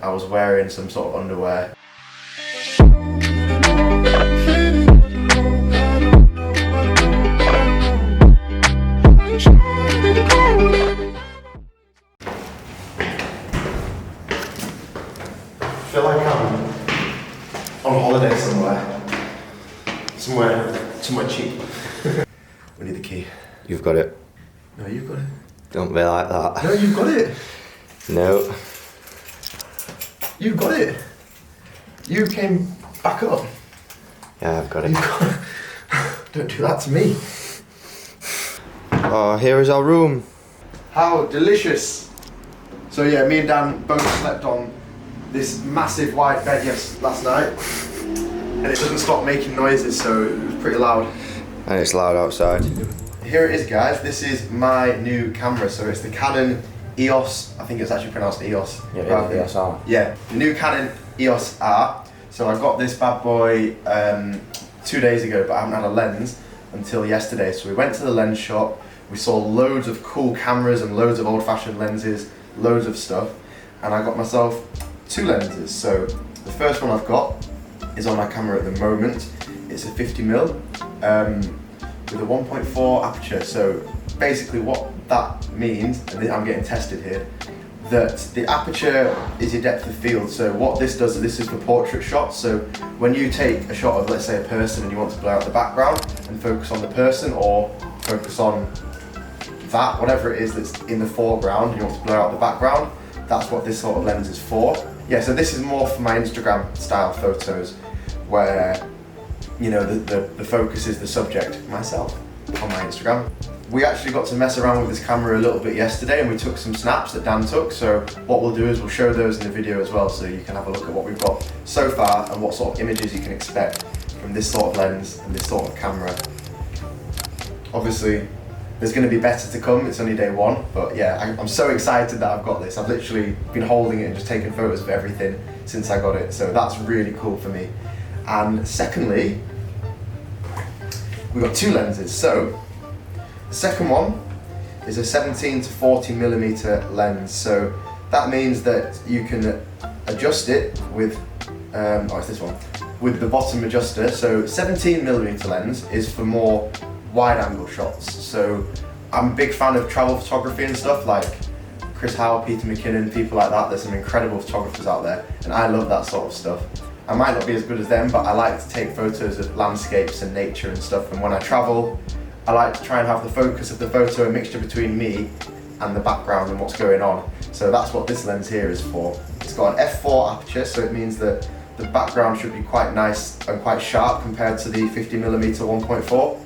I was wearing some sort of underwear. I feel like I'm on holiday somewhere cheap. We need the key. You've got it. No, you've got it. Don't be like that. No, you've got it. No. You've got it. You came back up. Yeah, I've got it. Don't do that to me. Oh, here is our room. How delicious. So yeah, me and Dan both slept on this massive wide bed last night. And it doesn't stop making noises, so it was pretty loud. And it's loud outside. Here it is, guys. This is my new camera. So it's the Canon EOS. I think it's actually pronounced EOS. Yeah, EOS R. Yeah, the new Canon EOS R. So I got this bad boy 2 days ago, but I haven't had a lens until yesterday. So we went to the lens shop. We saw loads of cool cameras and loads of old-fashioned lenses, loads of stuff. And I got myself 2 lenses. So the first one I've got is on my camera at the moment. It's a 50mm with a 1.4 aperture. So basically what that means, and I'm getting tested here, that the aperture is your depth of field. So what this does, this is for portrait shots. So when you take a shot of, let's say, a person and you want to blur out the background and focus on the person, or focus on that, whatever it is that's in the foreground, and you want to blur out the background, that's what this sort of lens is for. Yeah, so this is more for my Instagram style photos, where, you know, the focus is the subject, myself, on my Instagram. We actually got to mess around with this camera a little bit yesterday, and we took some snaps that Dan took. So what we'll do is we'll show those in the video as well, so you can have a look at what we've got so far and what sort of images you can expect from this sort of lens and this sort of camera. Obviously, there's going to be better to come. It's only day one, but yeah, I'm so excited that I've got this. I've literally been holding it and just taking photos of everything since I got it, so that's really cool for me. And secondly, we've got 2 lenses. So the second one is a 17 to 40mm lens. So that means that you can adjust it with, it's this one, with the bottom adjuster. So 17mm lens is for more wide angle shots. So I'm a big fan of travel photography and stuff, like Chris Howe, Peter McKinnon, people like that. There's some incredible photographers out there, and I love that sort of stuff. I might not be as good as them, but I like to take photos of landscapes and nature and stuff, and when I travel, I like to try and have the focus of the photo a mixture between me and the background and what's going on. So that's what this lens here is for. It's got an f4 aperture, so it means that the background should be quite nice and quite sharp compared to the 50mm 1.4.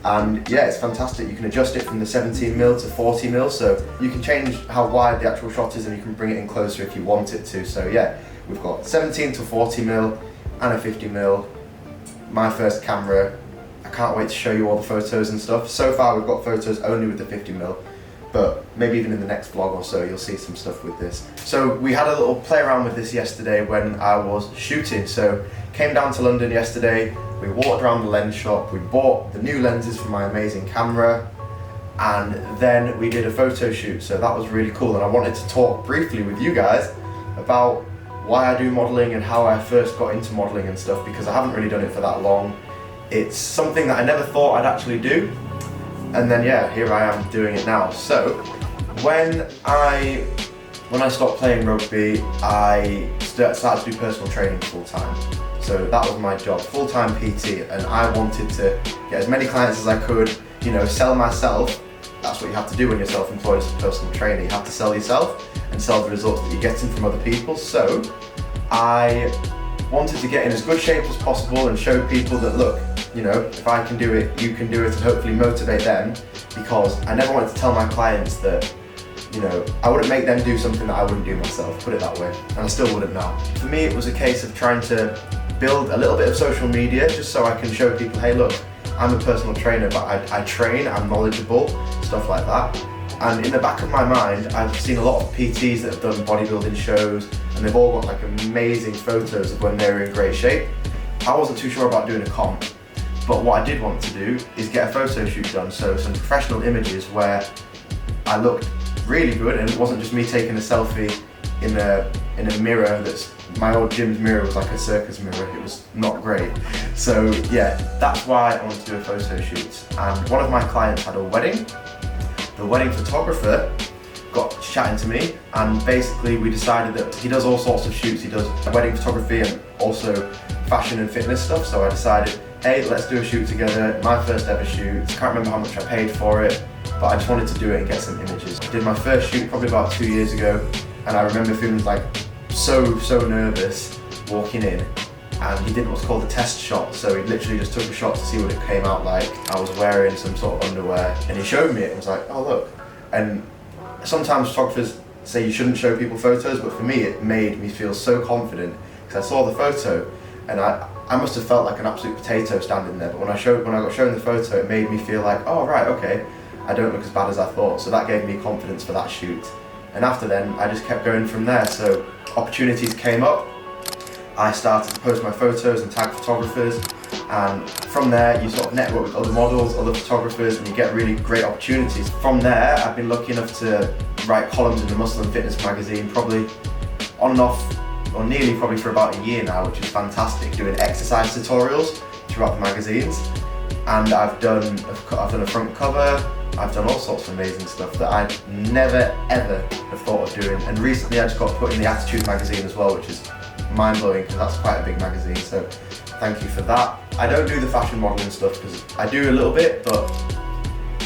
And yeah, it's fantastic. You can adjust it from the 17mm to 40mm, so you can change how wide the actual shot is, and you can bring it in closer if you want it to. So yeah, we've got 17 to 40mm and a 50mm. My first camera. I can't wait to show you all the photos and stuff. So far we've got photos only with the 50mm, but maybe even in the next vlog or so you'll see some stuff with this. So we had a little play around with this yesterday when I was shooting. So came down to London yesterday, we walked around the lens shop, we bought the new lenses for my amazing camera, and then we did a photo shoot. So that was really cool, and I wanted to talk briefly with you guys about why I do modelling and how I first got into modelling and stuff, because I haven't really done it for that long. It's something that I never thought I'd actually do, and then yeah, here I am doing it now. So when I stopped playing rugby, I started to do personal training full time. So that was my job, full-time PT, and I wanted to get as many clients as I could, you know, sell myself. That's what you have to do when you're self-employed as a personal trainer. You have to sell yourself and sell the results that you're getting from other people. So I wanted to get in as good shape as possible and show people that, look, you know, if I can do it, you can do it, and hopefully motivate them, because I never wanted to tell my clients that, you know, I wouldn't make them do something that I wouldn't do myself, put it that way, and I still wouldn't now. For me, it was a case of trying to build a little bit of social media just so I can show people, hey look, I'm a personal trainer, but I train, I'm knowledgeable, stuff like that. And in the back of my mind, I've seen a lot of PTs that have done bodybuilding shows, and they've all got like amazing photos of when they were in great shape. I wasn't too sure about doing a comp, but what I did want to do is get a photo shoot done, so some professional images where I looked really good, and it wasn't just me taking a selfie in a in a mirror that's, my old gym's mirror was like a circus mirror, it was not great. So yeah, that's why I wanted to do a photo shoot. And one of my clients had a wedding. The wedding photographer got chatting to me, and basically we decided that he does all sorts of shoots. He does wedding photography and also fashion and fitness stuff. So I decided, hey, let's do a shoot together. My first ever shoot. I can't remember how much I paid for it, but I just wanted to do it and get some images. I did my first shoot probably about 2 years ago, and I remember feeling like so nervous walking in. And he did what's called a test shot, so he literally just took a shot to see what it came out like. I was wearing some sort of underwear, and he showed me it and was like, oh look. And sometimes photographers say you shouldn't show people photos, but for me it made me feel so confident, because I saw the photo and I must have felt like an absolute potato standing there, but when I got shown the photo, it made me feel like, oh right, okay, I don't look as bad as I thought. So that gave me confidence for that shoot. And after then, I just kept going from there. So opportunities came up, I started to post my photos and tag photographers, and from there you sort of network with other models, other photographers, and you get really great opportunities. From there, I've been lucky enough to write columns in the Muscle and Fitness magazine, probably on and off, or nearly probably for about a year now, which is fantastic, doing exercise tutorials throughout the magazines. And I've done a front cover, I've done all sorts of amazing stuff that I'd never ever have thought of doing. And recently I just got put in the Attitude magazine as well, which is mind-blowing because that's quite a big magazine, so thank you for that. I don't do the fashion modelling stuff because I do a little bit, but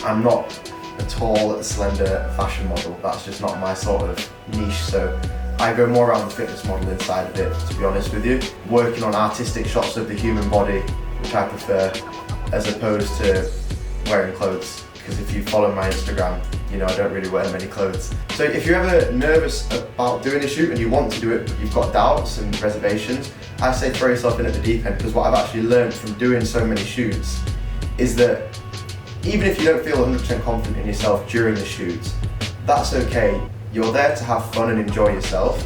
I'm not a tall, slender fashion model. That's just not my sort of niche, so I go more around the fitness modelling side of it, to be honest with you. Working on artistic shots of the human body, which I prefer, as opposed to wearing clothes. Because if you follow my Instagram, you know I don't really wear many clothes. So if you're ever nervous about doing a shoot and you want to do it, but you've got doubts and reservations, I say throw yourself in at the deep end, because what I've actually learned from doing so many shoots is that even if you don't feel 100% confident in yourself during the shoot, that's okay. You're there to have fun and enjoy yourself,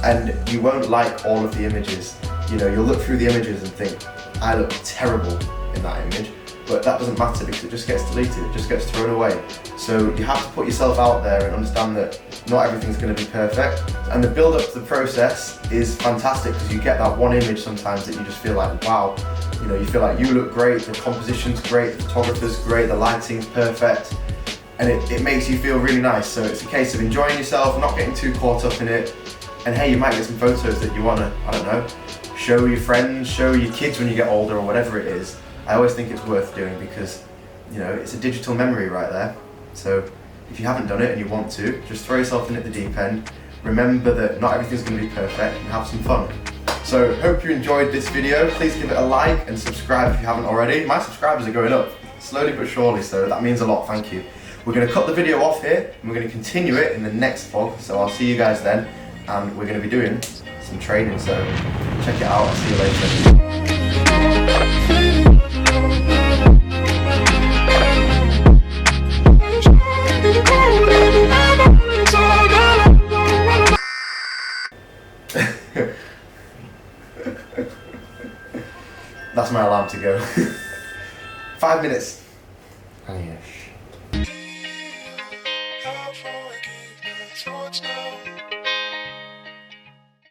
and you won't like all of the images. You know, you'll look through the images and think, I look terrible in that image. But that doesn't matter because it just gets deleted, it just gets thrown away. So you have to put yourself out there and understand that not everything's going to be perfect. And the build up to the process is fantastic, because you get that one image sometimes that you just feel like, wow, you know, you feel like you look great, the composition's great, the photographer's great, the lighting's perfect, and it makes you feel really nice. So it's a case of enjoying yourself, not getting too caught up in it. And hey, you might get some photos that you want to, I don't know, show your friends, show your kids when you get older, or whatever it is. I always think it's worth doing because, you know, it's a digital memory right there. So if you haven't done it and you want to, just throw yourself in at the deep end. Remember that not everything's going to be perfect, and have some fun. So hope you enjoyed this video. Please give it a like and subscribe if you haven't already. My subscribers are going up slowly but surely, so that means a lot, thank you. We're going to cut the video off here and we're going to continue it in the next vlog, so I'll see you guys then, and we're going to be doing some training, so check it out. I'll see you later. That's my alarm to go. 5 minutes. Oh, yeah.